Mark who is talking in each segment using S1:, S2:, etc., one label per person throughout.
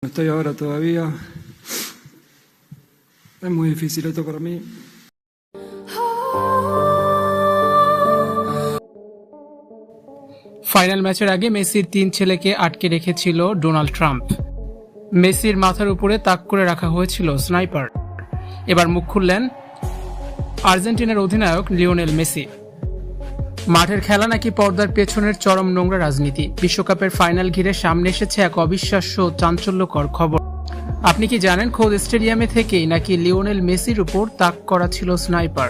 S1: Estoy ahora todavía. Es muy difícil esto para mí.
S2: Final ম্যাচের আগে মেসির 3 ছেলেকে আটকে রেখেছিল ডোনাল্ড ট্রাম্প। মেসির মাথার উপরে তাক করে রাখা হয়েছিল স্নাইপার। এবার মুখ খুললেন আর্জেন্টিনার অধিনায়ক লিওনেল মেসি। মাঠের খেলা নাকি পর্দার পেছনের চরম নোংরা রাজনীতি। বিশ্বকাপের ফাইনাল ঘিরে সামনে এসেছে এক অবিশ্বাস্য চাঞ্চল্যকর খবর। আপনি কি জানেন খোদ স্টেডিয়ামে থেকেই নাকি লিওনেল মেসির উপর তাক করা ছিল স্নাইপার?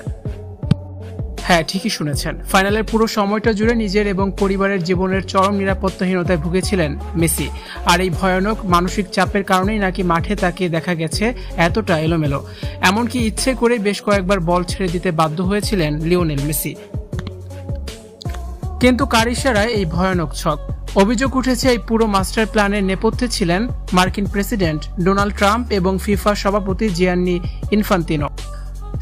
S2: হ্যাঁ, ঠিকই শুনেছেন। ফাইনালের পুরো সময়টা জুড়ে নিজের এবং পরিবারের জীবনের চরম নিরাপত্তাহীনতায় ভুগেছিলেন মেসি। আর এই ভয়ানক মানসিক চাপের কারণেই নাকি মাঠে তাকে দেখা গেছে এতটা এলোমেলো। এমনকি ইচ্ছে করে বেশ কয়েকবার বল ছেড়ে দিতে বাধ্য হয়েছিলেন লিওনেল মেসি। কিন্তু কার ইশারায় এই ভয়ানক ছক? অভিযোগ উঠেছে এই পুরো মাস্টার প্ল্যানের নেপথ্যে ছিলেন মার্কিন প্রেসিডেন্ট ডোনাল্ড ট্রাম্প এবং ফিফা সভাপতি জিয়ান্নি ইনফান্তিনো।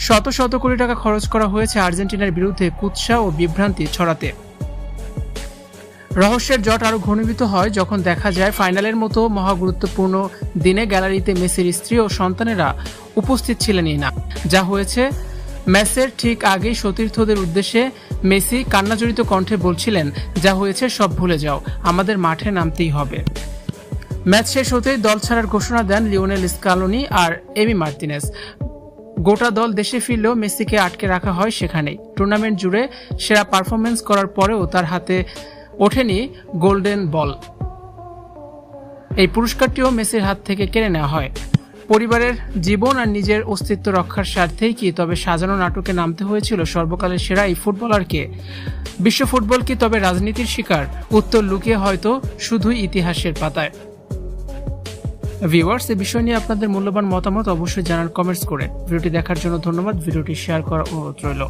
S2: শত শত কোটি টাকা খরচ করা হয়েছে আর্জেন্টিনার বিরুদ্ধে কুৎসা ও বিভ্রান্তি ছড়াতে। রহস্যের জট আরো ঘনীভূত হয় যখন দেখা যায় ফাইনালের মতো মহাগুরুত্বপূর্ণ দিনে গ্যালারিতে মেসির স্ত্রী ও সন্তানেরা উপস্থিত ছিলেনই না। যা হয়েছে, ম্যাচের ঠিক আগেই সতীর্থদের উদ্দেশ্যে মেসি কান্নাজড়িত কণ্ঠে বলছিলেন, যা হয়েছে সব ভুলে যাও, আমাদের মাঠে নামতেই হবে। ম্যাচ শেষ হতেই দল ছাড়ার ঘোষণা দেন লিওনেল স্কালোনি আর এমি মার্তিনেজ। গোটা দল দেশে ফিরলেও মেসিকে আটকে রাখা হয় সেখানেই। টুর্নামেন্ট জুড়ে সেরা পারফরমেন্স করার পরেও তার হাতে ওঠেনি গোল্ডেন বল। এই পুরস্কারটিও মেসির হাত থেকে কেড়ে নেওয়া হয়। পরিবারের জীবন আর নিজের অস্তিত্ব রক্ষার স্বার্থেই কি তবে সাজানো নাটকে নামতে হয়েছিল সর্বকালের সেরা এই ফুটবলারকে? বিশ্ব ফুটবল কি তবে রাজনীতির শিকার? উত্তর লুকিয়ে হয়তো শুধুই ইতিহাসের পাতায়। ভিউয়ার্স, এই বিষয় নিয়ে আপনাদের মূল্যবান মতামত অবশ্যই জানান কমেন্টস করে। ভিডিওটি দেখার জন্য ধন্যবাদ। ভিডিওটি শেয়ার করার অনুরোধ রইল।